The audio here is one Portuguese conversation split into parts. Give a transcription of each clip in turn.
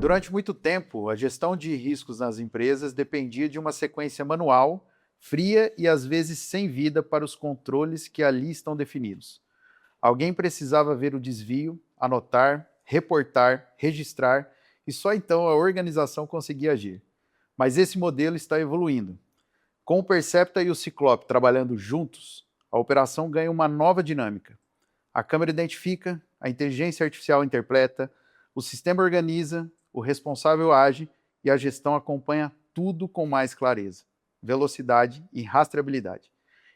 Durante muito tempo, a gestão de riscos nas empresas dependia de uma sequência manual, fria e às vezes sem vida para os controles que ali estão definidos. Alguém precisava ver o desvio, anotar, reportar, registrar e só então a organização conseguia agir. Mas esse modelo está evoluindo. Com o Percepta e o Ciclope trabalhando juntos, a operação ganha uma nova dinâmica. A câmera identifica, a inteligência artificial interpreta, o sistema organiza, o responsável age e a gestão acompanha tudo com mais clareza, velocidade e rastreabilidade.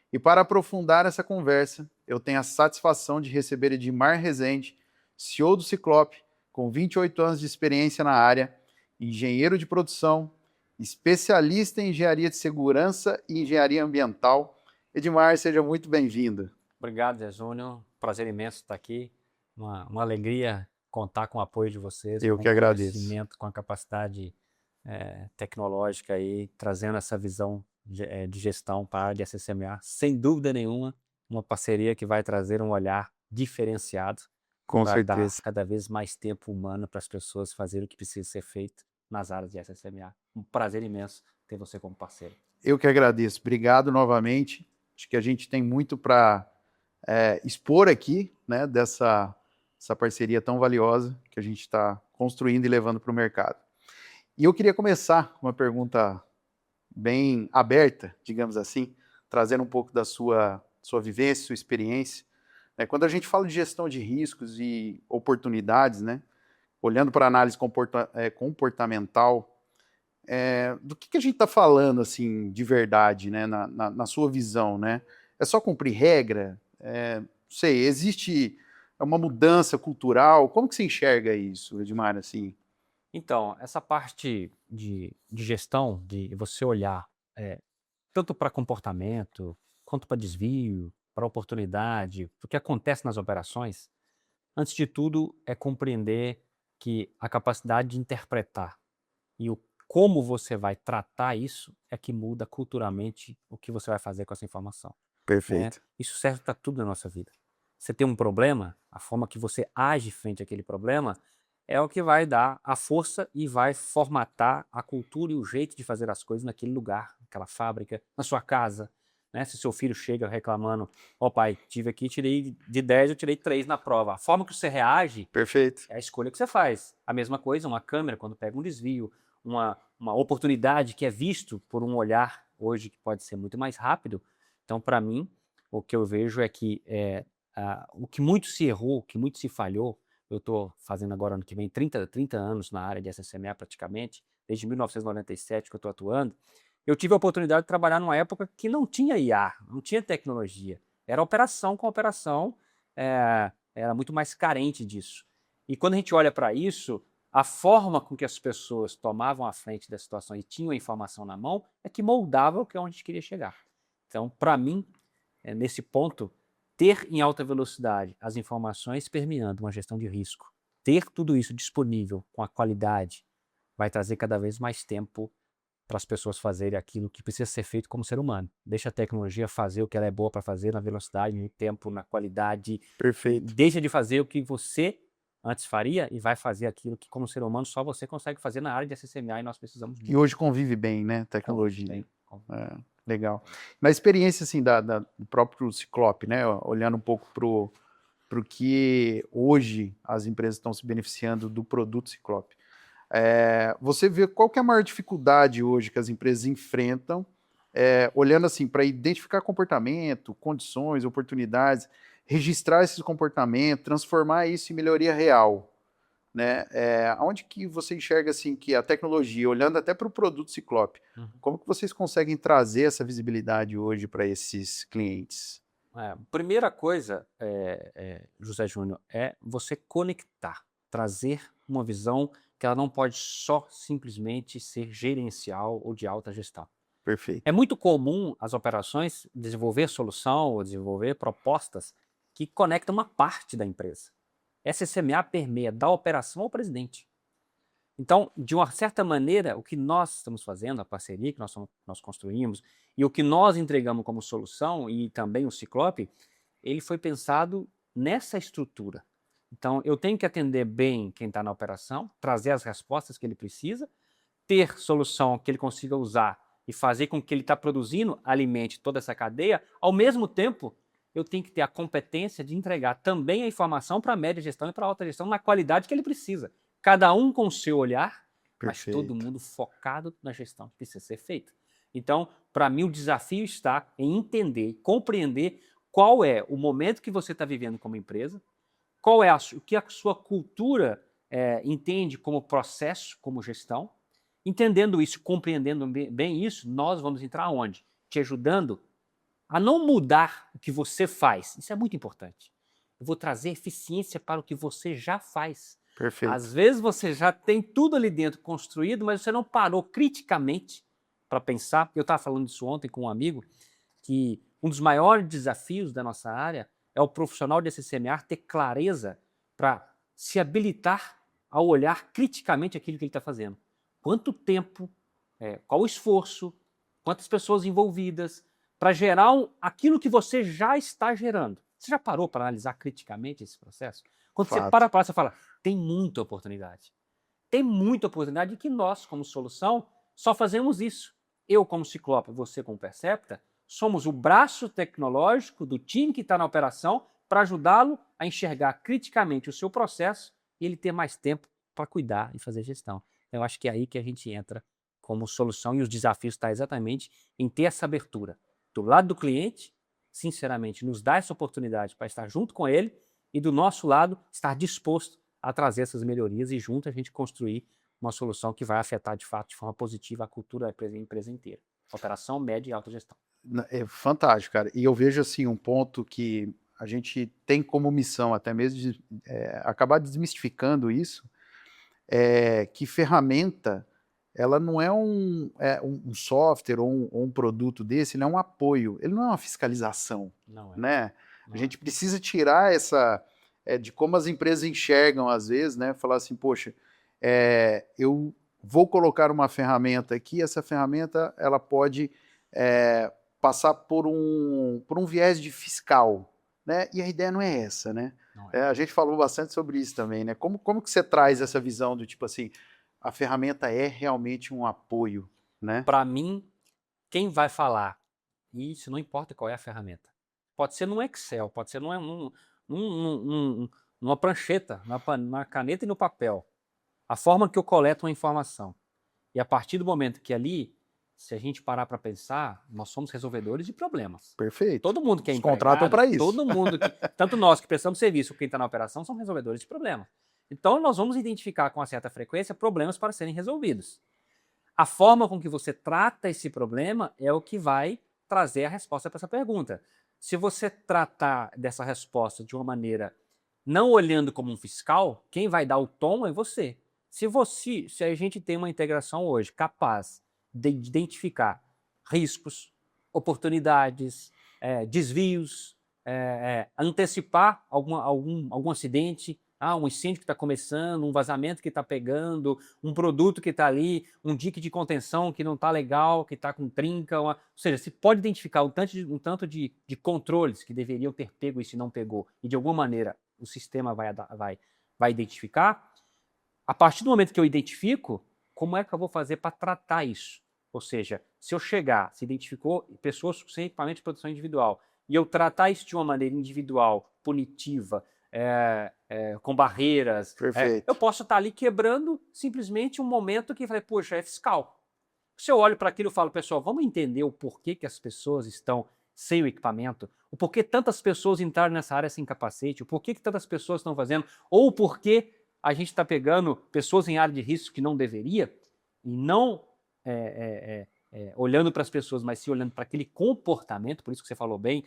E para aprofundar essa conversa, eu tenho a satisfação de receber Edmar Rezende, CEO do Ciclope, com 28 anos de experiência na área, engenheiro de produção, especialista em engenharia de segurança e engenharia ambiental. Edmar, seja muito bem-vindo. Obrigado, Zé Júnior. Prazer imenso estar aqui. Uma alegria contar com o apoio de vocês, Eu com que o agradeço. conhecimento, com a capacidade tecnológica aí, trazendo essa visão de gestão para a área de SSMA. Sem dúvida nenhuma, uma parceria que vai trazer um olhar diferenciado Com para dar certeza. cada vez mais tempo humano para as pessoas fazerem o que precisa ser feito nas áreas de SSMA. Um prazer imenso ter você como parceiro. Eu que agradeço. Obrigado novamente. Acho que a gente tem muito para expor aqui, né, essa parceria tão valiosa que a gente está construindo e levando para o mercado. E eu queria começar com uma pergunta bem aberta, digamos assim, trazendo um pouco da sua vivência, sua experiência. Quando a gente fala de gestão de riscos e oportunidades, né, olhando para a análise comportamental, do que a gente está falando, assim, de verdade, né, na sua visão, né? É só cumprir regra? Não sei, existe uma mudança cultural? Como que você enxerga isso, Edmar, assim? Então, essa parte de gestão, de você olhar tanto para comportamento, quanto para desvio, para oportunidade, o que acontece nas operações, antes de tudo é compreender que a capacidade de interpretar e o como você vai tratar isso é que muda culturalmente o que você vai fazer com essa informação, né. Perfeito. Isso serve para tudo na nossa vida. Você tem um problema, a forma que você age frente àquele problema é o que vai dar a força e vai formatar a cultura e o jeito de fazer as coisas naquele lugar, naquela fábrica, na sua casa, né. Se seu filho chega reclamando: "Ó pai, tive aqui, tirei de 10 eu tirei 3 na prova". A forma que você reage Perfeito. é a escolha que você faz. A mesma coisa, uma câmera, quando pega um desvio, uma oportunidade que é visto por um olhar hoje que pode ser muito mais rápido. Então, para mim, o que eu vejo é que o que muito se errou, o que muito se falhou, eu estou fazendo agora ano que vem 30 anos na área de SSMA praticamente, desde 1997 que eu estou atuando. Eu tive a oportunidade de trabalhar numa época que não tinha IA, não tinha tecnologia. Era operação com operação, era muito mais carente disso. E quando a gente olha para isso, a forma com que as pessoas tomavam a frente da situação e tinham a informação na mão é que moldava o que onde a gente queria chegar. Então, para mim, nesse ponto, ter em alta velocidade as informações permeando uma gestão de risco, ter tudo isso disponível com a qualidade, vai trazer cada vez mais tempo para as pessoas fazerem aquilo que precisa ser feito como ser humano. Deixa a tecnologia fazer o que ela é boa para fazer na velocidade, no tempo, na qualidade, e Perfeito. deixa de fazer o que você antes faria e vai fazer aquilo que, como ser humano, só você consegue fazer na área de SSMA e nós precisamos E muito. hoje convive bem, né, Então, tecnologia. bem, Legal. Na experiência, assim, do próprio Ciclope, né, olhando um pouco pro que hoje as empresas estão se beneficiando do produto Ciclope. Você vê qual que é a maior dificuldade hoje que as empresas enfrentam, olhando assim para identificar comportamento, condições, oportunidades, registrar esses comportamentos, transformar isso em melhoria real, né? Aonde que você enxerga assim que a tecnologia, olhando até para o produto Ciclope, uhum. como que vocês conseguem trazer essa visibilidade hoje para esses clientes? Primeira coisa, José Júnior, é você conectar, trazer uma visão que ela não pode só simplesmente ser gerencial ou de alta gestão. É Perfeito. muito comum as operações desenvolver solução ou desenvolver propostas que conectam uma parte da empresa. SSMA permeia da operação ao presidente. Então, de uma certa maneira, o que nós estamos fazendo, a parceria que nós construímos e o que nós entregamos como solução e também o Ciclope, ele foi pensado nessa estrutura. Então, eu tenho que atender bem quem está na operação, trazer as respostas que ele precisa, ter solução que ele consiga usar e fazer com que ele está produzindo alimente toda essa cadeia. Ao mesmo tempo, eu tenho que ter a competência de entregar também a informação para a média gestão e para a alta gestão na qualidade que ele precisa. Cada um com o seu olhar, mas todo Perfeito. mundo focado na gestão que precisa ser feita. Então, para mim, o desafio está em entender, compreender qual é o momento que você está vivendo como empresa, qual é o que a sua cultura entende como processo, como gestão. Entendendo isso, compreendendo bem isso, nós vamos entrar onde? Te ajudando a não mudar o que você faz. Isso é muito importante. Eu vou trazer eficiência para o que você já faz. Perfeito. Às vezes você já tem tudo ali dentro construído, mas você não parou criticamente para pensar. Eu estava falando disso ontem com um amigo, que um dos maiores desafios da nossa área é o profissional de SCMR ter clareza para se habilitar a olhar criticamente aquilo que ele está fazendo. Quanto tempo, qual o esforço, quantas pessoas envolvidas, para gerar aquilo que você já está gerando. Você já parou para analisar criticamente esse processo? Quando você Fato. para, você fala, tem muita oportunidade. Tem muita oportunidade que nós, como solução, só fazemos isso. Eu, como Ciclope, você, como Percepta, somos o braço tecnológico do time que está na operação para ajudá-lo a enxergar criticamente o seu processo e ele ter mais tempo para cuidar e fazer gestão. Eu acho que é aí que a gente entra como solução e os desafios estão exatamente em ter essa abertura do lado do cliente, sinceramente, nos dar essa oportunidade para estar junto com ele e do nosso lado estar disposto a trazer essas melhorias e junto a gente construir uma solução que vai afetar de fato de forma positiva a cultura da empresa inteira. Operação, média e alta gestão. É fantástico, cara. E eu vejo assim um ponto que a gente tem como missão até mesmo de acabar desmistificando isso, que ferramenta ela não é um software ou um produto desse, ele é um apoio, ele não é uma fiscalização, Não é. né? Não A é. gente precisa tirar essa de como as empresas enxergam às vezes, né? Falar assim, poxa, eu vou colocar uma ferramenta aqui, essa ferramenta ela pode passar por um viés de fiscal, né? E a ideia não é essa, né? Não é. A gente falou bastante sobre isso também, né? Como que você traz essa visão do tipo assim, a ferramenta é realmente um apoio, né? Para mim, quem vai falar, e isso não importa qual é a ferramenta, pode ser num Excel, pode ser numa prancheta, na caneta e no papel, a forma que eu coleto uma informação. E a partir do momento que ali, se a gente parar para pensar, nós somos resolvedores de problemas. Perfeito. Todo mundo que é Eles contratam empregado, para isso. todo mundo, tanto nós que prestamos serviço, quem está na operação, são resolvedores de problemas. Então, nós vamos identificar com uma certa frequência problemas para serem resolvidos. A forma com que você trata esse problema é o que vai trazer a resposta para essa pergunta. Se você tratar dessa resposta de uma maneira não olhando como um fiscal, quem vai dar o tom é você. Se a gente tem uma integração hoje capaz de identificar riscos, oportunidades, desvios, antecipar algum acidente, um incêndio que está começando, um vazamento que está pegando, um produto que está ali, um dique de contenção que não está legal, que está com trinca, ou seja, se pode identificar um tanto de controles que deveriam ter pego isso e não pegou, e de alguma maneira o sistema vai identificar. A partir do momento que eu identifico, como é que eu vou fazer para tratar isso? Ou seja, se eu chegar, se identificou pessoas sem equipamento de proteção individual, e eu tratar isso de uma maneira individual, punitiva, com barreiras, eu posso estar ali quebrando simplesmente um momento que eu falei, poxa, é fiscal. Se eu olho para aquilo e falo, pessoal, vamos entender o porquê que as pessoas estão sem o equipamento, o porquê tantas pessoas entraram nessa área sem capacete, o porquê que tantas pessoas estão fazendo, ou o porquê a gente está pegando pessoas em área de risco que não deveria, e não olhando para as pessoas, mas sim olhando para aquele comportamento, por isso que você falou bem,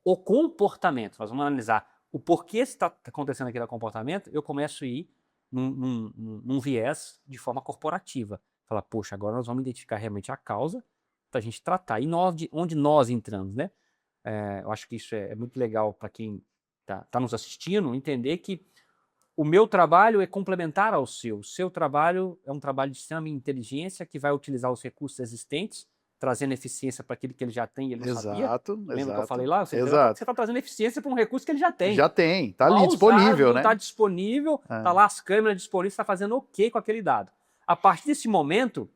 o comportamento. Nós vamos analisar o porquê está acontecendo aquele comportamento, eu começo a ir num viés de forma corporativa. Falar, poxa, agora nós vamos identificar realmente a causa para a gente tratar. E onde nós entramos, né? Eu acho que isso é muito legal para quem está nos assistindo, entender que o meu trabalho é complementar ao seu. O seu trabalho é um trabalho de extrema inteligência que vai utilizar os recursos existentes trazendo eficiência para aquilo que ele já tem e ele não sabia. Exato, Lembra que eu falei exato. lá? Você Exato. está trazendo eficiência para um recurso que ele já tem. Já tem, tá ali Mal disponível, usado, né? está disponível, É. está lá as câmeras disponíveis, está fazendo ok com aquele dado. A partir desse momento,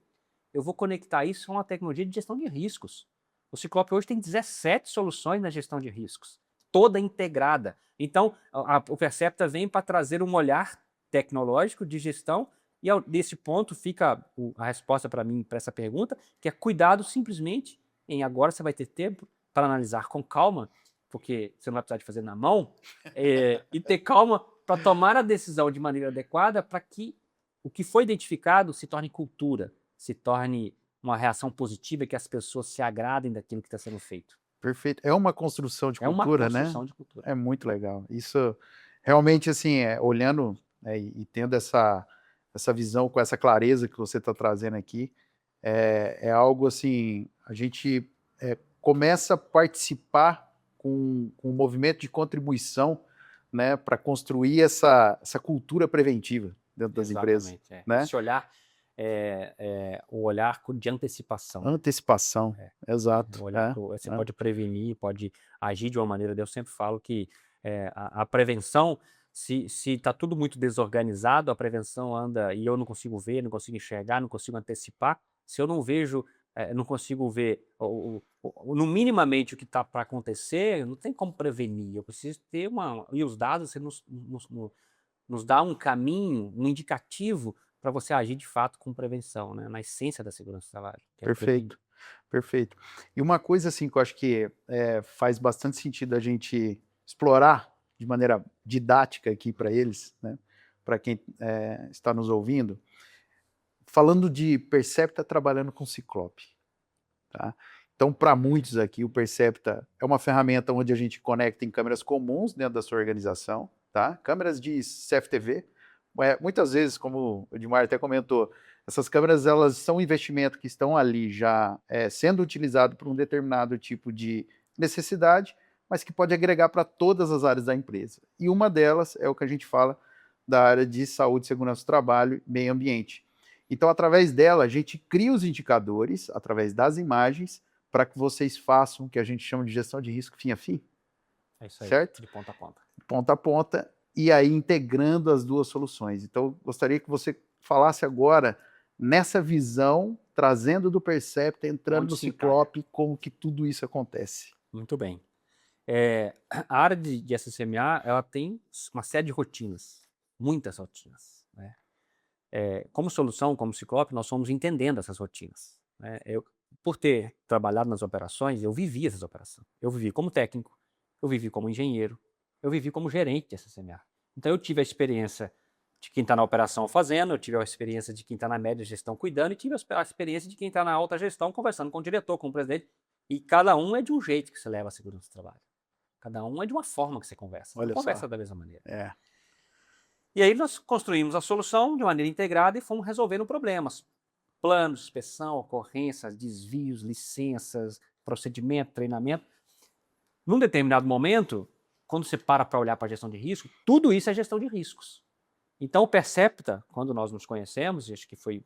eu vou conectar isso com uma tecnologia de gestão de riscos. O Ciclope hoje tem 17 soluções na gestão de riscos, toda integrada. Então, o Percepta vem para trazer um olhar tecnológico de gestão e desse ponto fica a resposta para mim, para essa pergunta, que é cuidado simplesmente em agora você vai ter tempo para analisar com calma, porque você não vai precisar de fazer na mão, e ter calma para tomar a decisão de maneira adequada para que o que foi identificado se torne cultura, se torne uma reação positiva, que as pessoas se agradem daquilo que está sendo feito. Perfeito. É uma construção de É uma cultura, construção né? de cultura. É muito legal. Isso realmente, assim, olhando e tendo essa visão com essa clareza que você está trazendo aqui, é algo assim, a gente começa a participar com um movimento de contribuição, né, para construir essa cultura preventiva dentro das empresas. Exatamente. Né? Esse olhar o olhar de antecipação. Antecipação, exato. Você pode prevenir, pode agir de uma maneira. Eu sempre falo que a prevenção, se está tudo muito desorganizado, a prevenção anda e eu não consigo ver, não consigo enxergar, não consigo antecipar. Se eu não vejo, não consigo ver no minimamente o que está para acontecer, não tem como prevenir. Eu preciso ter e os dados você nos dá um caminho, um indicativo para você agir de fato com prevenção, né? Na essência da segurança do trabalho. Perfeito, perfeito. E uma coisa assim que eu acho que faz bastante sentido a gente explorar de maneira didática aqui para eles, né? Para quem está nos ouvindo, falando de Percepta trabalhando com Ciclope. Tá? Então, para muitos aqui, o Percepta é uma ferramenta onde a gente conecta em câmeras comuns dentro da sua organização, tá? Câmeras de CFTV. Muitas vezes, como o Edmar até comentou, essas câmeras elas são um investimento que estão ali já sendo utilizado por um determinado tipo de necessidade, mas que pode agregar para todas as áreas da empresa. E uma delas é o que a gente fala da área de saúde, segurança do trabalho e meio ambiente. Então, através dela, a gente cria os indicadores, através das imagens, para que vocês façam o que a gente chama de gestão de risco fim a fim. É isso aí, certo? de ponta a ponta. Ponta a ponta, e aí integrando as duas soluções. Então, gostaria que você falasse agora nessa visão, trazendo do Percepta, entrando no Ciclope, como que tudo isso acontece. Muito bem. A área de SCMA, ela tem uma série de rotinas, muitas rotinas, né? Como solução, como Ciclope, nós fomos entendendo essas rotinas, né? Por ter trabalhado nas operações, eu vivi essas operações. Eu vivi como técnico, eu vivi como engenheiro, eu vivi como gerente de SCMA. Então eu tive a experiência de quem está na operação fazendo, eu tive a experiência de quem está na média gestão cuidando e tive a experiência de quem está na alta gestão conversando com o diretor, com o presidente. E cada um é de um jeito que você leva a segurança do trabalho. Cada um é de uma forma que você conversa. Não conversa da mesma maneira. E aí nós construímos a solução de maneira integrada e fomos resolvendo problemas. Planos, inspeção, ocorrências, desvios, licenças, procedimento, treinamento. Num determinado momento, quando você para olhar para a gestão de risco, tudo isso é gestão de riscos. Então o Percepta, quando nós nos conhecemos, e acho que foi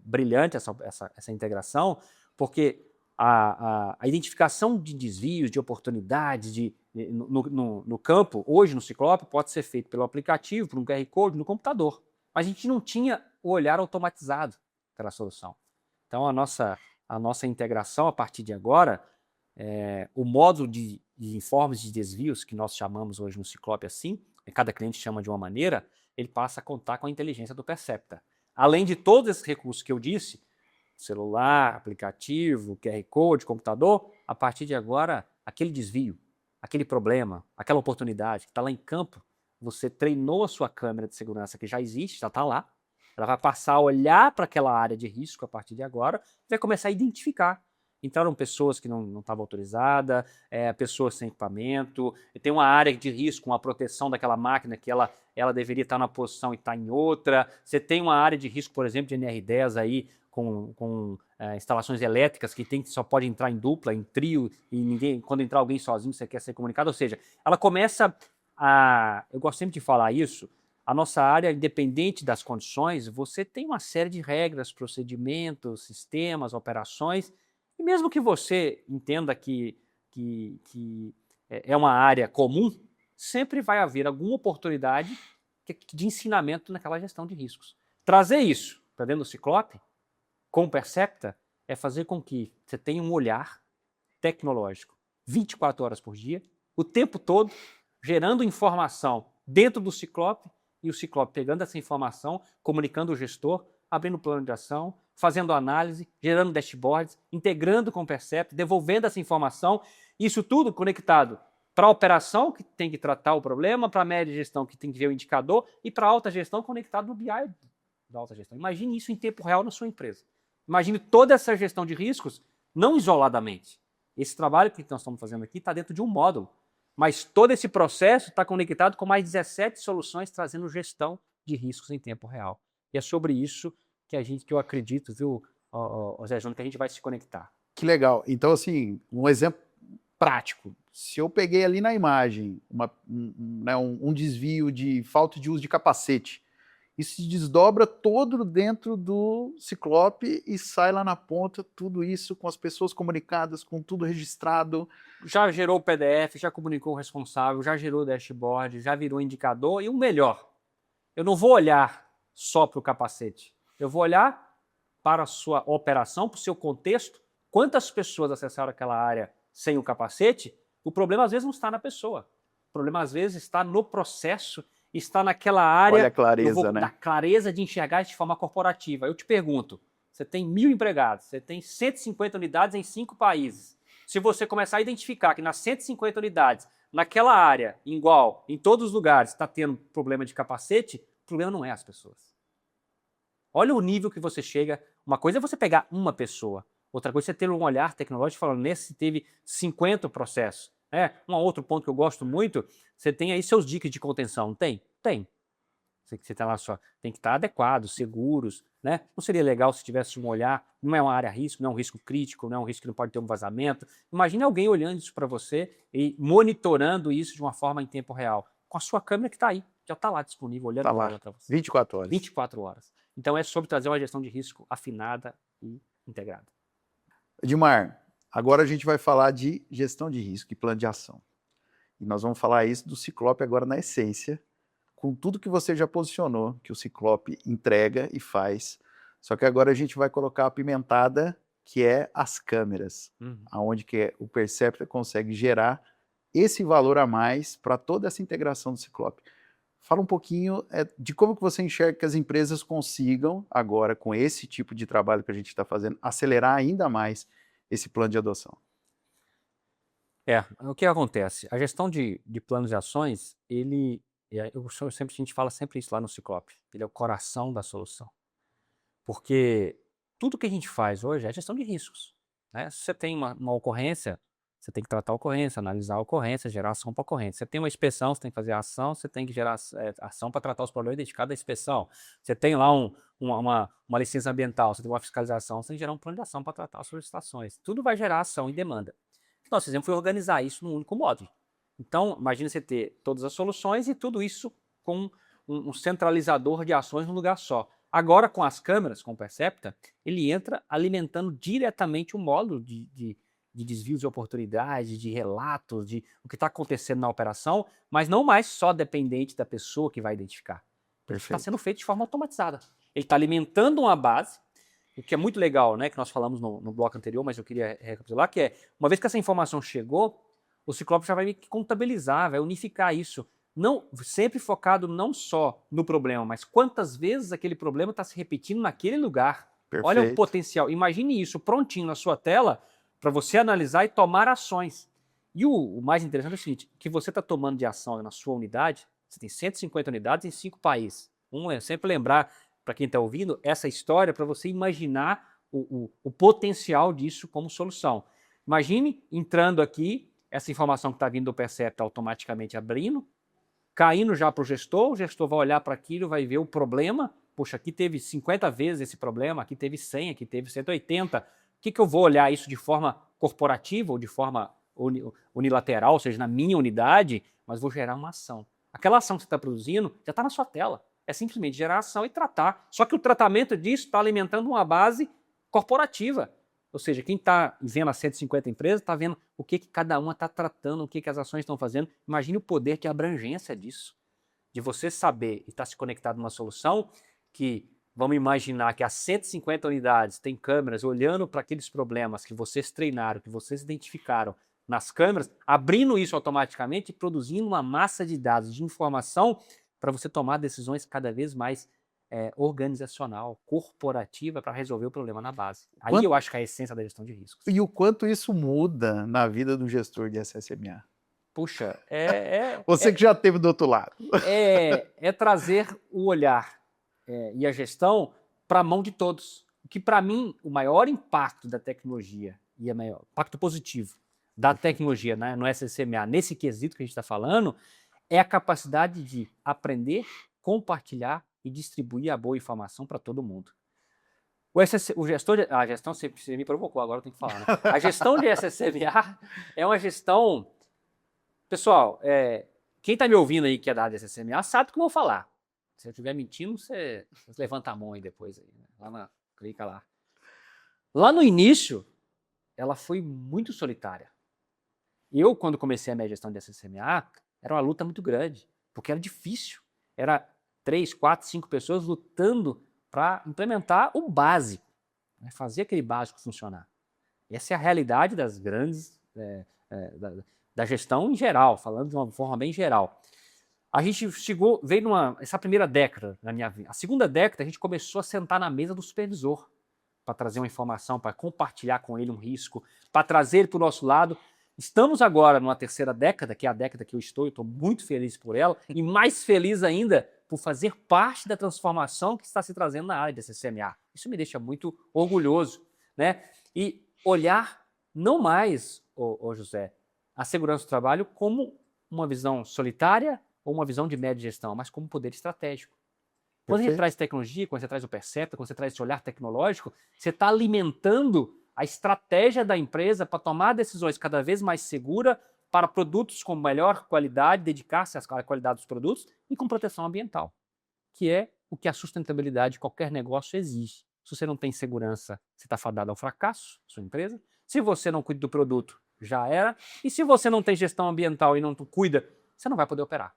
brilhante essa integração, porque a identificação de desvios, de oportunidades no campo, hoje no Ciclope, pode ser feito pelo aplicativo, por um QR Code, no computador. Mas a gente não tinha o olhar automatizado pela solução. Então a nossa integração, a partir de agora, o módulo de informes de desvios, que nós chamamos hoje no Ciclope assim, cada cliente chama de uma maneira, ele passa a contar com a inteligência do Percepta. Além de todos esses recursos que eu disse, celular, aplicativo, QR Code, computador, a partir de agora, aquele desvio, aquele problema, aquela oportunidade que está lá em campo, você treinou a sua câmera de segurança que já existe, já está lá, ela vai passar a olhar para aquela área de risco a partir de agora e vai começar a identificar. Entraram pessoas que não estavam autorizadas, pessoas sem equipamento, tem uma área de risco, uma proteção daquela máquina que ela deveria estar numa posição e está em outra. Você tem uma área de risco, por exemplo, de NR10 aí, com instalações elétricas que só pode entrar em dupla, em trio, e quando entrar alguém sozinho você quer ser comunicado. Ou seja, ela começa eu gosto sempre de falar isso, a nossa área, independente das condições, você tem uma série de regras, procedimentos, sistemas, operações, E mesmo que você entenda que é uma área comum, sempre vai haver alguma oportunidade de ensinamento naquela gestão de riscos. Trazer isso para dentro do Ciclope, com o Percepta, é fazer com que você tenha um olhar tecnológico 24 horas por dia, o tempo todo, gerando informação dentro do Ciclope, e o Ciclope pegando essa informação, comunicando o gestor, abrindo plano de ação, fazendo análise, gerando dashboards, integrando com o Percept, devolvendo essa informação, isso tudo conectado para a operação, que tem que tratar o problema, para a média gestão, que tem que ver o indicador, e para a alta gestão, conectado no BI da alta gestão. Imagine isso em tempo real na sua empresa. Imagine toda essa gestão de riscos, não isoladamente. Esse trabalho que nós estamos fazendo aqui está dentro de um módulo, mas todo esse processo está conectado com mais 17 soluções trazendo gestão de riscos em tempo real. E é sobre isso que eu acredito, viu, Zé Júnior, que a gente vai se conectar. Que legal. Então, assim, um exemplo prático. Se eu peguei ali na imagem um desvio de falta de uso de capacete, isso se desdobra todo dentro do Ciclope e sai lá na ponta, tudo isso com as pessoas comunicadas, com tudo registrado. Já gerou o PDF, já comunicou o responsável, já gerou o dashboard, já virou indicador, e o melhor, eu não vou olhar só para o capacete, eu vou olhar para a sua operação, para o seu contexto, quantas pessoas acessaram aquela área sem o capacete. O problema às vezes não está na pessoa, o problema às vezes está no processo, está naquela área. Olha a clareza, né? Da clareza de enxergar isso de forma corporativa. Eu te pergunto, você tem 1.000 empregados, você tem 150 unidades em 5 países. Se você começar a identificar que nas 150 unidades, naquela área, igual, em todos os lugares, está tendo problema de capacete, o problema não é as pessoas. Olha o nível que você chega. Uma coisa é você pegar uma pessoa, outra coisa é você ter um olhar tecnológico falando, nesse teve 50 processos. Um outro ponto que eu gosto muito, você tem aí seus diques de contenção, não tem? Tem. Você tem lá só, tem que estar adequados, seguros, né? Não seria legal se tivesse um olhar, não é uma área a risco, não é um risco crítico, não é um risco que não pode ter um vazamento. Imagine alguém olhando isso para você e monitorando isso de uma forma em tempo real, com a sua câmera que está aí, já está lá disponível, olhando para você. 24 horas. 24 horas. Então é sobre trazer uma gestão de risco afinada e integrada. Edmar, agora a gente vai falar de gestão de risco e plano de ação. E nós vamos falar isso do Ciclope agora na essência, com tudo que você já posicionou, que o Ciclope entrega e faz. Só que agora a gente vai colocar a pimentada, que é as câmeras, aonde que o Percepta consegue gerar esse valor a mais para toda essa integração do Ciclope. Fala um pouquinho de como que você enxerga que as empresas consigam, agora com esse tipo de trabalho que a gente está fazendo, acelerar ainda mais esse plano de adoção. O que acontece? A gestão de planos de ações, a gente fala sempre isso lá no Ciclope, ele é o coração da solução. Porque tudo que a gente faz hoje é gestão de riscos. Né? Se você tem uma ocorrência, você tem que tratar a ocorrência, analisar a ocorrência, gerar ação para a ocorrência. Você tem uma inspeção, você tem que fazer a ação, você tem que gerar ação para tratar os problemas identificados da inspeção. Você tem lá uma licença ambiental, você tem uma fiscalização, você tem que gerar um plano de ação para tratar as solicitações. Tudo vai gerar ação e demanda. Nosso exemplo foi organizar isso num único módulo. Então, imagine você ter todas as soluções e tudo isso com um centralizador de ações num lugar só. Agora, com as câmeras, com o Percepta, ele entra alimentando diretamente o módulo de desvios de oportunidade, de relatos, de o que está acontecendo na operação, mas não mais só dependente da pessoa que vai identificar. Está sendo feito de forma automatizada. Ele está alimentando uma base, o que é muito legal, né, que nós falamos no bloco anterior, mas eu queria recapitular, que é, uma vez que essa informação chegou, o Ciclope já vai contabilizar, vai unificar isso. Não, sempre focado não só no problema, mas quantas vezes aquele problema está se repetindo naquele lugar. Perfeito. Olha o potencial. Imagine isso prontinho na sua tela para você analisar e tomar ações. E o mais interessante é o seguinte, que você está tomando de ação na sua unidade, você tem 150 unidades em 5 países. Sempre lembrar, para quem está ouvindo, essa história para você imaginar o potencial disso como solução. Imagine entrando aqui, essa informação que está vindo do Percepta automaticamente abrindo, caindo já para o gestor vai olhar para aquilo, vai ver o problema, poxa, aqui teve 50 vezes esse problema, aqui teve 100, aqui teve 180, o que eu vou olhar isso de forma corporativa ou de forma unilateral, ou seja, na minha unidade, mas vou gerar uma ação. Aquela ação que você está produzindo já está na sua tela, é simplesmente gerar ação e tratar, só que o tratamento disso está alimentando uma base corporativa. Ou seja, quem está vendo as 150 empresas está vendo o que cada uma está tratando, o que as ações estão fazendo. Imagine o poder, que a abrangência disso. De você saber e estar se conectado numa solução que, vamos imaginar que as 150 unidades têm câmeras olhando para aqueles problemas que vocês treinaram, que vocês identificaram nas câmeras, abrindo isso automaticamente e produzindo uma massa de dados, de informação para você tomar decisões cada vez mais organizacional, corporativa, para resolver o problema na base. Aí eu acho que é a essência da gestão de riscos. E o quanto isso muda na vida do gestor de SSMA? Puxa, Você que já esteve do outro lado. É trazer o olhar e a gestão para a mão de todos. Que, para mim, o maior impacto da tecnologia, e o maior impacto positivo da tecnologia, né, no SSMA, nesse quesito que a gente está falando, é a capacidade de aprender, compartilhar e distribuir a boa informação para todo mundo. O gestor a gestão, você me provocou, agora eu tenho que falar, né? A gestão de SSMA é uma gestão... Pessoal, quem está me ouvindo aí que é da área de SSMA sabe o que eu vou falar. Se eu estiver mentindo, você levanta a mão aí depois. Aí, né? Clica lá. Lá no início, ela foi muito solitária. Eu, quando comecei a minha gestão de SSMA, era uma luta muito grande, porque era difícil. Era 3, 4, 5 pessoas lutando para implementar o básico, né? Fazer aquele básico funcionar. Essa é a realidade das grandes... da gestão em geral, falando de uma forma bem geral. A gente veio essa primeira década na minha vida. A segunda década, a gente começou a sentar na mesa do supervisor para trazer uma informação, para compartilhar com ele um risco, para trazer ele para o nosso lado. Estamos agora numa terceira década, que é a década que eu estou muito feliz por ela, e mais feliz ainda por fazer parte da transformação que está se trazendo na área de SSMA. Isso me deixa muito orgulhoso, né? E olhar não mais, José, a segurança do trabalho como uma visão solitária ou uma visão de média gestão, mas como poder estratégico. Quando você traz tecnologia, quando você traz o Percepta, quando você traz esse olhar tecnológico, você está alimentando a estratégia da empresa para tomar decisões cada vez mais seguras para produtos com melhor qualidade, dedicar-se à qualidade dos produtos e com proteção ambiental, que é o que a sustentabilidade de qualquer negócio exige. Se você não tem segurança, você está fadado ao fracasso, sua empresa. Se você não cuida do produto, já era. E se você não tem gestão ambiental e não cuida, você não vai poder operar.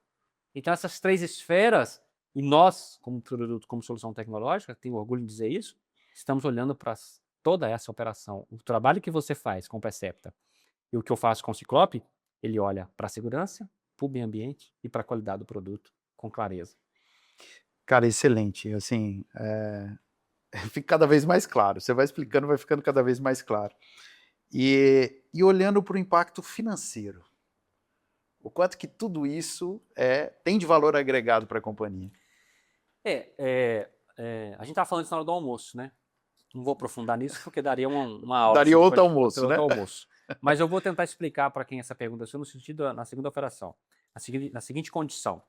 Então essas 3 esferas, e nós, como produto, como solução tecnológica, tenho orgulho de dizer isso, estamos olhando para toda essa operação. O trabalho que você faz com o Percepta e o que eu faço com o Ciclope, ele olha para a segurança, para o meio ambiente e para a qualidade do produto com clareza. Cara, excelente. Assim, fica cada vez mais claro. Você vai explicando, vai ficando cada vez mais claro. E olhando para o impacto financeiro, o quanto que tudo isso tem de valor agregado para a companhia? A gente estava falando isso na hora do almoço, né? Não vou aprofundar nisso porque daria uma aula. Daria outro almoço, né? Mas eu vou tentar explicar para quem essa pergunta é no sentido, na segunda operação, na seguinte condição.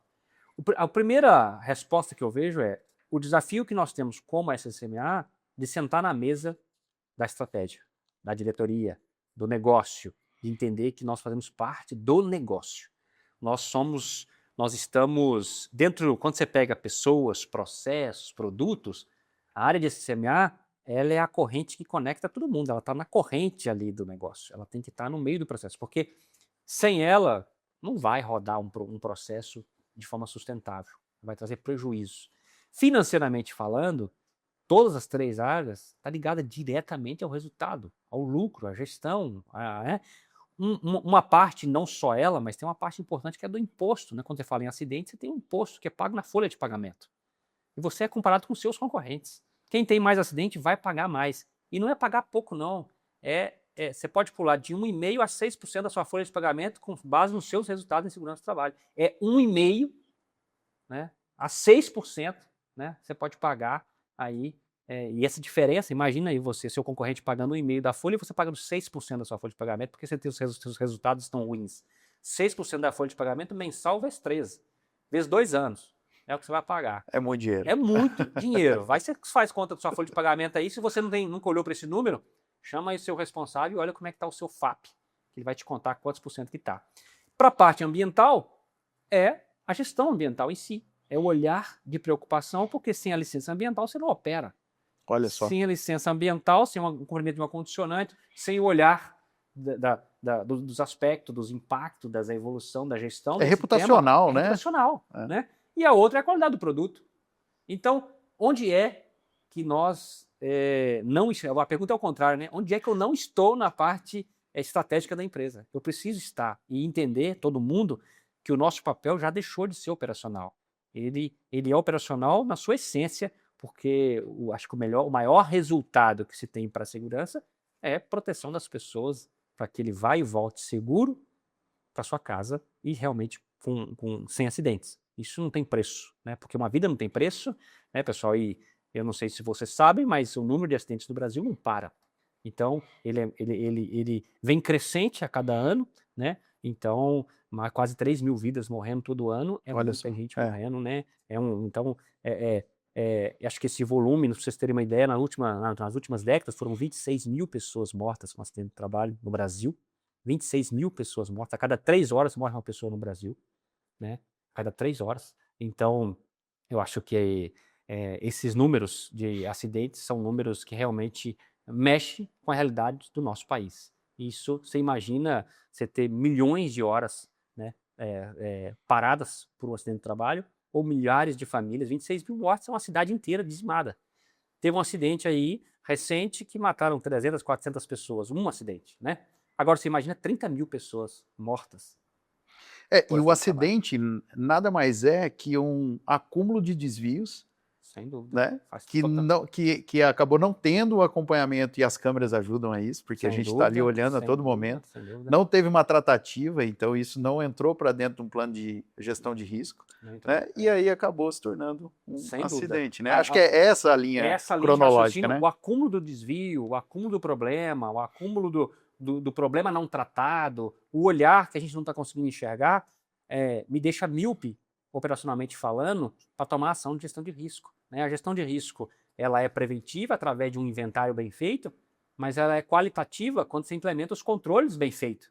A primeira resposta que eu vejo é o desafio que nós temos como SSMA de sentar na mesa da estratégia, da diretoria, do negócio, de entender que nós fazemos parte do negócio. Nós estamos dentro, quando você pega pessoas, processos, produtos, a área de SSMA, ela é a corrente que conecta todo mundo, ela está na corrente ali do negócio, ela tem que estar no meio do processo, porque sem ela não vai rodar um processo de forma sustentável, vai trazer prejuízo. Financeiramente falando, todas as 3 áreas estão ligadas diretamente ao resultado, ao lucro, à gestão. Uma parte, não só ela, mas tem uma parte importante que é do imposto. Né? Quando você fala em acidente, você tem um imposto que é pago na folha de pagamento. E você é comparado com seus concorrentes. Quem tem mais acidente vai pagar mais. E não é pagar pouco, não. Você pode pular de 1,5% a 6% da sua folha de pagamento com base nos seus resultados em segurança do trabalho. É 1,5%, né, a 6%, né, você pode pagar aí. E essa diferença, imagina aí você, seu concorrente pagando 1,5% da folha e você pagando 6% da sua folha de pagamento, porque você tem os seus resultados estão ruins. 6% da folha de pagamento mensal vezes 13, vezes 2 anos. É o que você vai pagar. É muito dinheiro. É muito dinheiro. Vai, você faz conta da sua folha de pagamento aí, se você nunca olhou para esse número, chama aí o seu responsável e olha como é que está o seu FAP, que ele vai te contar quantos por cento que está. Para a parte ambiental, é a gestão ambiental em si. É o olhar de preocupação, porque sem a licença ambiental você não opera. Olha só. sem a licença ambiental, sem o cumprimento de uma condicionante, sem o olhar dos aspectos, dos impactos, da evolução, da gestão É desse reputacional, tema. É né? reputacional, né? E a outra é a qualidade do produto. Então, onde é que nós não... A pergunta é ao contrário, né? Onde é que eu não estou na parte estratégica da empresa? Eu preciso estar e entender, todo mundo, que o nosso papel já deixou de ser operacional. Ele é operacional na sua essência, porque acho que o maior resultado que se tem para a segurança é proteção das pessoas, para que ele vá e volte seguro para sua casa e realmente sem acidentes. Isso não tem preço, né? Porque uma vida não tem preço, né, pessoal? E eu não sei se vocês sabem, mas o número de acidentes no Brasil não para. Então, ele vem crescente a cada ano, né? Então, quase 3 mil vidas morrendo todo ano, é Olha muita só. gente morrendo, né? Então, acho que esse volume, para vocês terem uma ideia, nas últimas décadas foram 26 mil pessoas mortas com acidente de trabalho no Brasil. 26 mil pessoas mortas. A cada 3 horas morre uma pessoa no Brasil, né? A cada 3 horas. Então, eu acho que esses números de acidentes são números que realmente mexem com a realidade do nosso país. Isso, você imagina você ter milhões de horas, né, paradas por um acidente de trabalho, ou milhares de famílias, 26 mil mortes, é uma cidade inteira dizimada. Teve um acidente aí, recente, que mataram 300, 400 pessoas, um acidente, né? Agora, você imagina 30 mil pessoas mortas E por o acidente de trabalho. acidente nada mais é que um acúmulo de desvios, Sem dúvida. né? Faz Que, total... não, que acabou não tendo o acompanhamento, e as câmeras ajudam a isso, porque a Sem gente está ali dúvida, olhando a sem todo dúvida, momento. sem dúvida. Não teve uma tratativa, então isso não entrou para dentro de um plano de gestão de risco, Não entrou, né? E aí acabou se tornando um sem dúvida. acidente, né? Acho que é essa a linha Essa linha de cronológica, raciocínio, né? o acúmulo do desvio, o acúmulo do problema, o acúmulo do problema não tratado, o olhar que a gente não está conseguindo enxergar, me deixa míope, operacionalmente falando, para tomar ação de gestão de risco, né? A gestão de risco, ela é preventiva através de um inventário bem feito, mas ela é qualitativa quando você implementa os controles bem feitos.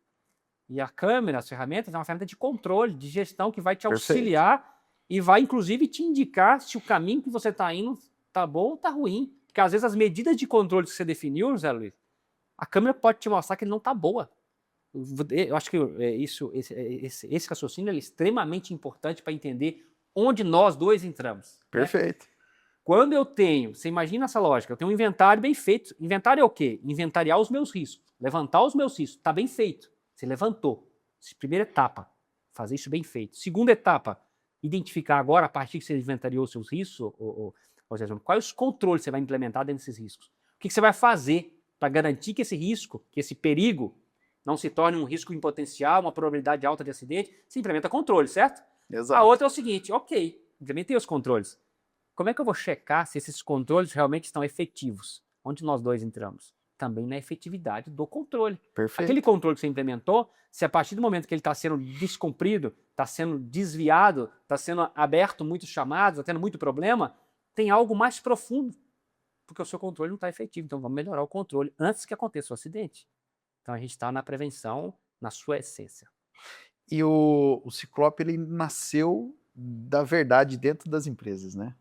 E a câmera, as ferramentas, é uma ferramenta de controle, de gestão, que vai te Perfeito. auxiliar e vai, inclusive, te indicar se o caminho que você está indo tá bom ou tá ruim. Porque, às vezes, as medidas de controle que você definiu, José Luiz, a câmera pode te mostrar que ele não tá boa. Eu acho que esse raciocínio é extremamente importante para entender onde nós dois entramos, né? Perfeito. Quando eu tenho, você imagina essa lógica, eu tenho um inventário bem feito. Inventário é o quê? Inventariar os meus riscos, levantar os meus riscos. Está bem feito. Você levantou. Primeira etapa, fazer isso bem feito. Segunda etapa, identificar agora, a partir que você inventariou os seus riscos, ou seja, quais os controles você vai implementar dentro desses riscos. O que você vai fazer para garantir que esse risco, que esse perigo, não se torne um risco em potencial, uma probabilidade alta de acidente. Você implementa controle, certo? Exato. A outra é o seguinte, ok, implementei os controles. Como é que eu vou checar se esses controles realmente estão efetivos? Onde nós dois entramos? Também na efetividade do controle. Perfeito. Aquele controle que você implementou, se a partir do momento que ele está sendo descumprido, está sendo desviado, está sendo aberto muitos chamados, está tendo muito problema, tem algo mais profundo, porque o seu controle não está efetivo. Então vamos melhorar o controle antes que aconteça o acidente. Então a gente está na prevenção na sua essência. E o Ciclope, ele nasceu da verdade dentro das empresas, né?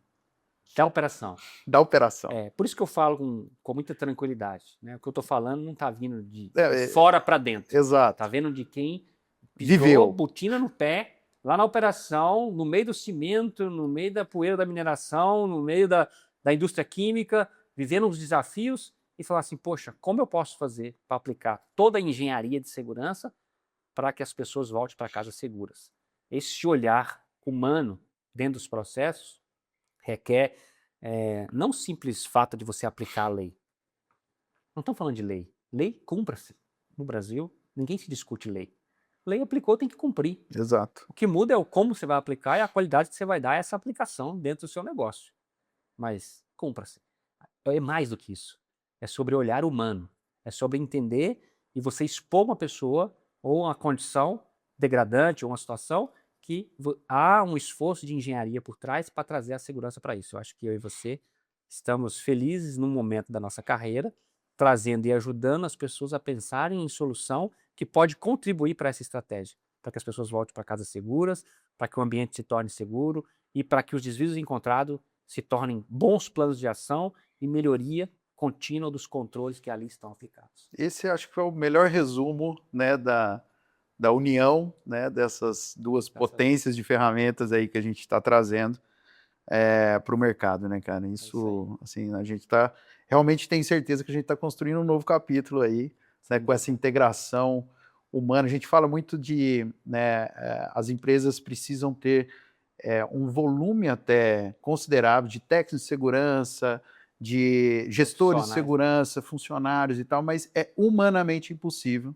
Da operação. Da operação. Por isso que eu falo com muita tranquilidade, né? O que eu estou falando não está vindo de fora para dentro. Exato. Está vindo de quem Viveu. botina no pé, lá na operação, no meio do cimento, no meio da poeira da mineração, no meio da indústria química, vivendo os desafios e falar assim, poxa, como eu posso fazer para aplicar toda a engenharia de segurança para que as pessoas voltem para casa seguras? Esse olhar humano dentro dos processos requer não o simples fato de você aplicar a lei. Não estamos falando de lei. Lei, cumpra-se. No Brasil, ninguém se discute lei. Lei aplicou, tem que cumprir. Exato. O que muda é o como você vai aplicar e a qualidade que você vai dar a essa aplicação dentro do seu negócio. Mas cumpra-se. É mais do que isso. É sobre olhar humano. É sobre entender e você expor uma pessoa ou uma condição degradante ou uma situação que há um esforço de engenharia por trás para trazer a segurança para isso. Eu acho que eu e você estamos felizes num momento da nossa carreira, trazendo e ajudando as pessoas a pensarem em solução que pode contribuir para essa estratégia, para que as pessoas voltem para casa seguras, para que o ambiente se torne seguro e para que os desvios encontrados se tornem bons planos de ação e melhoria contínua dos controles que ali estão aplicados. Esse acho que é o melhor resumo, né, da união, né, dessas duas potências de ferramentas aí que a gente está trazendo para o mercado, né, cara? Isso, assim, a gente realmente tem certeza que a gente está construindo um novo capítulo aí, né, com essa integração humana. A gente fala muito né, as empresas precisam ter um volume até considerável de técnicos de segurança, de gestores de segurança, funcionários e tal, mas é humanamente impossível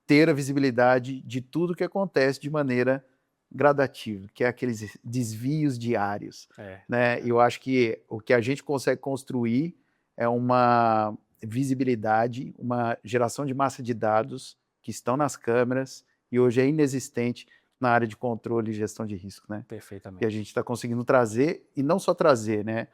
ter a visibilidade de tudo que acontece de maneira gradativa, que é aqueles desvios diários, né? Eu acho que o que a gente consegue construir é uma visibilidade, uma geração de massa de dados que estão nas câmeras e hoje é inexistente na área de controle e gestão de risco, né? Perfeitamente. E a gente está conseguindo trazer, e não só trazer, né?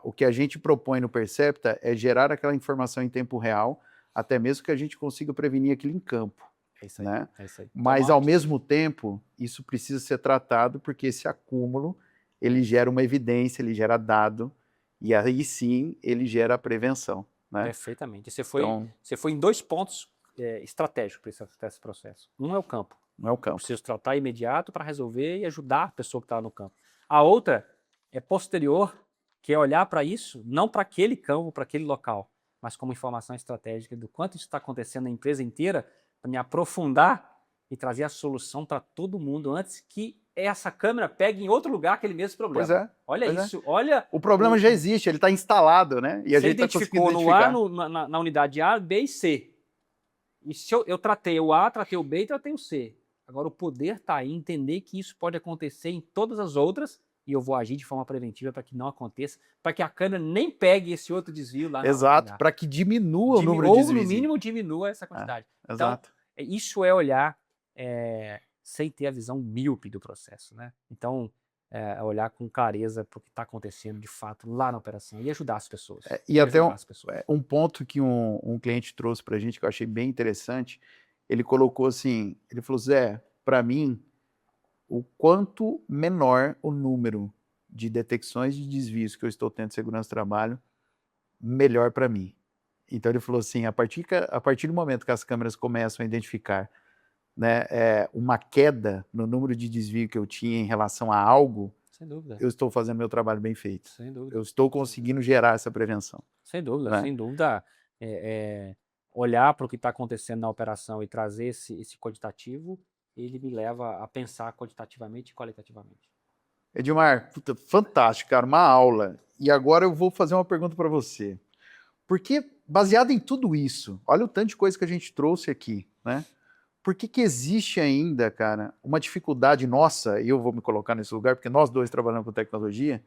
O que a gente propõe no Percepta é gerar aquela informação em tempo real, até mesmo que a gente consiga prevenir aquilo em campo. É isso aí, né? É isso aí. Mas, ao mesmo tempo, isso precisa ser tratado porque esse acúmulo, ele gera uma evidência, ele gera dado, e aí sim ele gera a prevenção. Né? Perfeitamente. Você foi em 2 pontos estratégicos para esse processo. Um é o campo. Não é o campo. Eu preciso tratar imediato para resolver e ajudar a pessoa que está no campo. A outra é posterior, que é olhar para isso, não para aquele campo, para aquele local, mas como informação estratégica do quanto isso está acontecendo na empresa inteira, para me aprofundar e trazer a solução para todo mundo antes que essa câmera pegue em outro lugar aquele mesmo problema. Pois é. Olha isso, olha... O problema já existe, ele está instalado, né? E a gente está conseguindo identificar. No A, na unidade A, B e C. E se eu tratei o A, tratei o B e tratei o C. Agora, o poder está aí, entender que isso pode acontecer em todas as outras, e eu vou agir de forma preventiva para que não aconteça, para que a câmera nem pegue esse outro desvio lá na Exato, para que diminua o número de desvios. Ou, no mínimo, diminua essa quantidade. Exato. Então, isso é olhar sem ter a visão míope do processo. Né? Então, olhar com clareza para o que está acontecendo de fato lá na operação e ajudar as pessoas. E até um ponto que um cliente trouxe para a gente que eu achei bem interessante, ele colocou assim, ele falou, Zé, para mim, o quanto menor o número de detecções de desvios que eu estou tendo de segurança do trabalho, melhor para mim. Então ele falou assim, a partir do momento que as câmeras começam a identificar, né, uma queda no número de desvio que eu tinha em relação a algo, sem dúvida, eu estou fazendo meu trabalho bem feito. Sem dúvida. Eu estou conseguindo gerar essa prevenção. Sem dúvida, né? Sem dúvida. Olhar para o que está acontecendo na operação e trazer esse quantitativo, ele me leva a pensar quantitativamente e qualitativamente. Edmar, puta, fantástico, cara, uma aula. E agora eu vou fazer uma pergunta para você. Porque, baseado em tudo isso, olha o tanto de coisa que a gente trouxe aqui, né? Por que existe ainda, cara, uma dificuldade nossa, e eu vou me colocar nesse lugar, porque nós dois trabalhamos com tecnologia,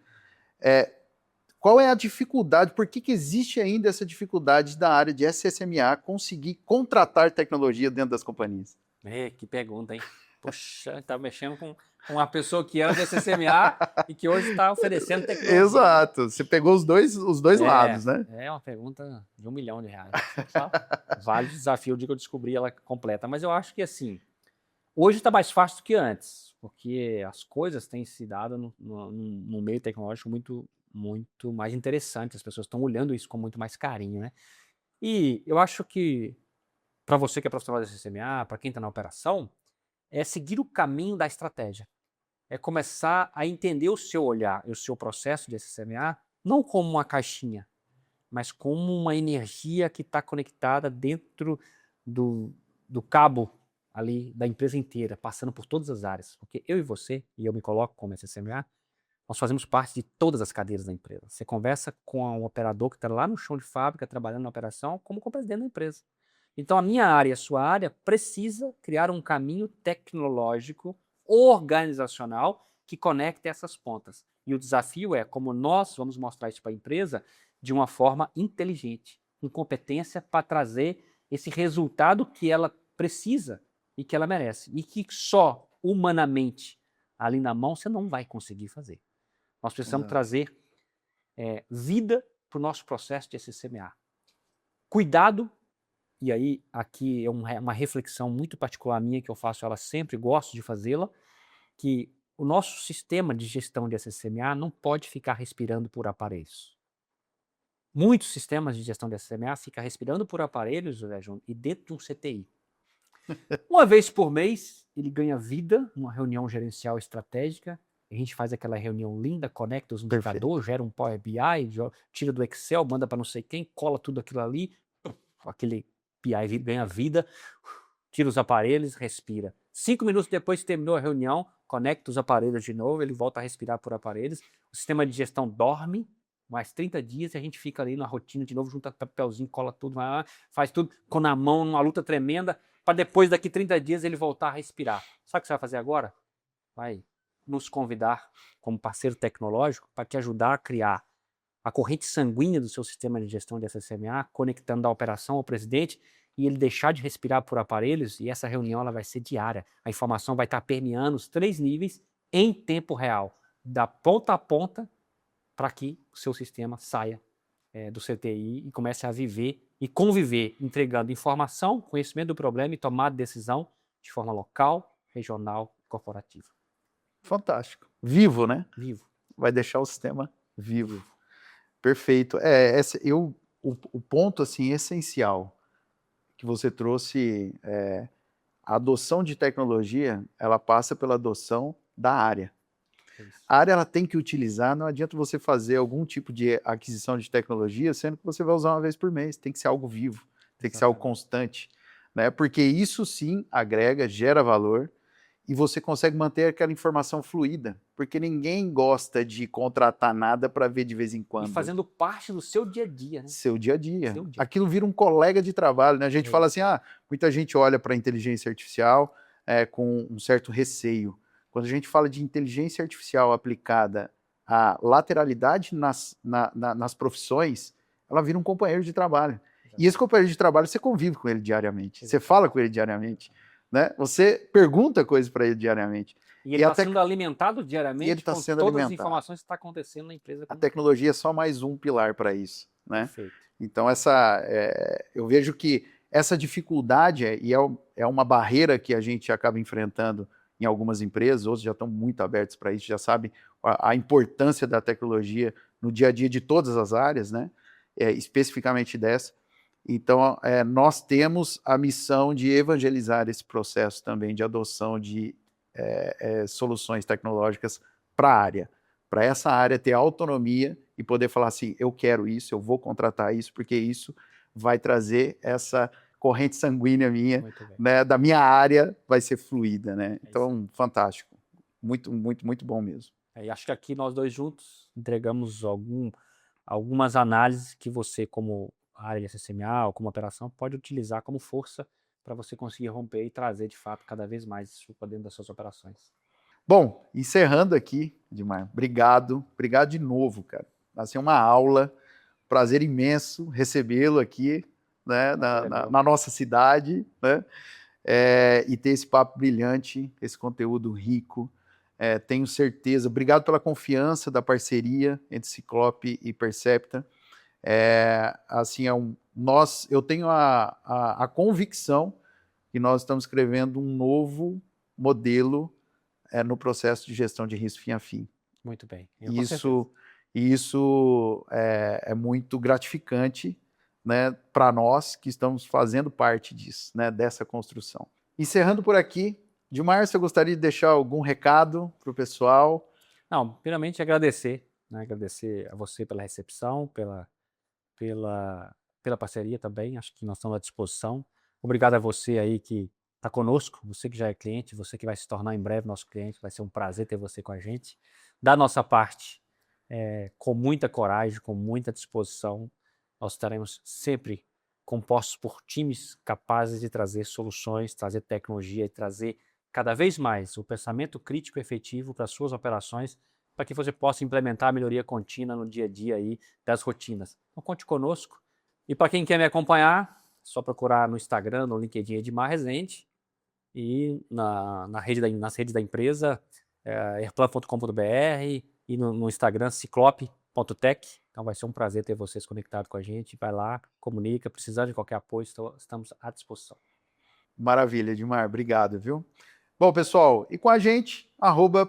qual é a dificuldade, por que existe ainda essa dificuldade da área de SSMA conseguir contratar tecnologia dentro das companhias? Que pergunta, hein? Poxa, tá mexendo com uma pessoa que era de SSMA e que hoje está oferecendo tecnologia. Exato, você pegou os dois lados, né? É uma pergunta de R$1 milhão. Só vale o desafio de que eu descobri ela completa. Mas eu acho que, assim, hoje está mais fácil do que antes, porque as coisas têm se dado no meio tecnológico muito mais interessante. As pessoas estão olhando isso com muito mais carinho, né? E eu acho que, para você que é profissional da SSMA, para quem está na operação, é seguir o caminho da estratégia. É começar a entender o seu olhar e o seu processo de SSMA não como uma caixinha, mas como uma energia que está conectada dentro do cabo ali da empresa inteira, passando por todas as áreas. Porque eu e você, e eu me coloco como SSMA, nós fazemos parte de todas as cadeiras da empresa. Você conversa com um operador que está lá no chão de fábrica, trabalhando na operação, como com o presidente da empresa. Então, a minha área e a sua área precisa criar um caminho tecnológico, organizacional, que conecte essas pontas. E o desafio é como nós vamos mostrar isso para a empresa de uma forma inteligente, com competência para trazer esse resultado que ela precisa e que ela merece. E que só humanamente, ali na mão, você não vai conseguir fazer. Nós precisamos trazer vida para o nosso processo de SSMA. Cuidado. E aí, aqui é uma reflexão muito particular minha, que eu faço ela sempre, gosto de fazê-la, que o nosso sistema de gestão de SSMA não pode ficar respirando por aparelhos. muitos sistemas de gestão de SMA ficam respirando por aparelhos, José Júnior, e dentro de um CTI. Uma vez por mês, ele ganha vida, uma reunião gerencial estratégica. A gente faz aquela reunião linda, conecta os indicadores, gera um Power BI, tira do Excel, manda para não sei quem, cola tudo aquilo ali, aquele BI ganha vida, tira os aparelhos, respira. 5 minutos depois que terminou a reunião, conecta os aparelhos de novo, ele volta a respirar por aparelhos, o sistema de gestão dorme, mais 30 dias e a gente fica ali na rotina de novo, junta papelzinho, cola tudo, faz tudo com na mão, numa luta tremenda, para depois, daqui 30 dias, ele voltar a respirar. Sabe o que você vai fazer agora? Vai nos convidar como parceiro tecnológico para te ajudar a criar a corrente sanguínea do seu sistema de gestão de SMA, conectando a operação ao presidente e ele deixar de respirar por aparelhos, e essa reunião ela vai ser diária. A informação vai estar permeando os 3 níveis em tempo real, da ponta a ponta, para que o seu sistema saia do CTI e comece a viver e conviver, entregando informação, conhecimento do problema e tomar decisão de forma local, regional e corporativa. Fantástico. Vivo, né? Vivo. Vai deixar o sistema vivo. Perfeito. O ponto assim, essencial que você trouxe, a adoção de tecnologia, ela passa pela adoção da área. A área ela tem que utilizar, não adianta você fazer algum tipo de aquisição de tecnologia, sendo que você vai usar uma vez por mês, tem que ser algo vivo, tem que ser algo constante, né? Porque isso sim agrega, gera valor, e você consegue manter aquela informação fluida, porque ninguém gosta de contratar nada para ver de vez em quando. E fazendo parte do seu dia a dia, né? Seu dia a dia. Aquilo vira um colega de trabalho, né? A gente fala assim, muita gente olha para a inteligência artificial com um certo receio. Quando a gente fala de inteligência artificial aplicada à lateralidade nas profissões, ela vira um companheiro de trabalho. E esse companheiro de trabalho, você convive com ele diariamente, você fala com ele diariamente, né? Você pergunta coisas para ele diariamente. E ele está sendo alimentado diariamente ele tá com sendo todas alimentado. as informações que estão acontecendo na empresa. A tecnologia é só mais um pilar para isso, né? Perfeito. Então, eu vejo que essa dificuldade é uma barreira que a gente acaba enfrentando em algumas empresas, outros já estão muito abertos para isso, já sabem a importância da tecnologia no dia a dia de todas as áreas, né? Especificamente dessa. Então, nós temos a missão de evangelizar esse processo também de adoção de soluções tecnológicas para a área, para essa área ter autonomia e poder falar assim, eu quero isso, eu vou contratar isso, porque isso vai trazer essa corrente sanguínea minha, né, da minha área, vai ser fluida, né? Então, fantástico. Muito, muito, muito bom mesmo. E acho que aqui nós dois juntos entregamos algumas análises que você, como área de SMA ou como operação, pode utilizar como força para você conseguir romper e trazer, de fato, cada vez mais isso para dentro das suas operações. Bom, encerrando aqui, Edmar, obrigado de novo, cara. Vai ser uma aula, prazer imenso recebê-lo aqui, né, na nossa cidade, né, e ter esse papo brilhante, esse conteúdo rico. Tenho certeza, obrigado pela confiança da parceria entre Ciclope e Percepta. Assim, eu tenho a convicção que nós estamos escrevendo um novo modelo no processo de gestão de risco fim a fim. Muito bem. Isso é muito gratificante, né, para nós que estamos fazendo parte disso, né, dessa construção. Encerrando por aqui, Dilmar, você gostaria de deixar algum recado para o pessoal? Não, primeiramente agradecer, né, agradecer a você pela recepção, pela parceria também, acho que nós estamos à disposição. Obrigado a você aí que está conosco, você que já é cliente, você que vai se tornar em breve nosso cliente, vai ser um prazer ter você com a gente. Da nossa parte, com muita coragem, com muita disposição, nós estaremos sempre compostos por times capazes de trazer soluções, trazer tecnologia e trazer cada vez mais o pensamento crítico e efetivo para as suas operações, para que você possa implementar a melhoria contínua no dia a dia aí das rotinas. Então conte conosco. E para quem quer me acompanhar, é só procurar no Instagram, no LinkedIn Edmar Rezende e nas redes da empresa, airplan.com.br e no Instagram ciclope.tech. Então vai ser um prazer ter vocês conectados com a gente. Vai lá, comunica, precisar de qualquer apoio, estamos à disposição. Maravilha, Edmar, obrigado, viu? Bom, pessoal, e com a gente,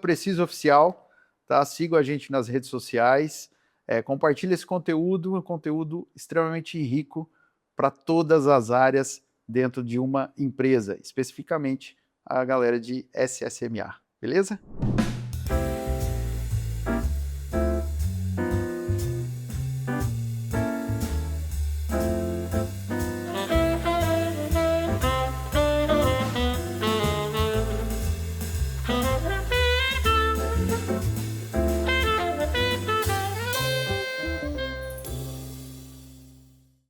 @PrecisoOficial, tá? Sigam a gente nas redes sociais, Compartilhe esse conteúdo, um conteúdo extremamente rico para todas as áreas dentro de uma empresa, especificamente a galera de SSMA, beleza?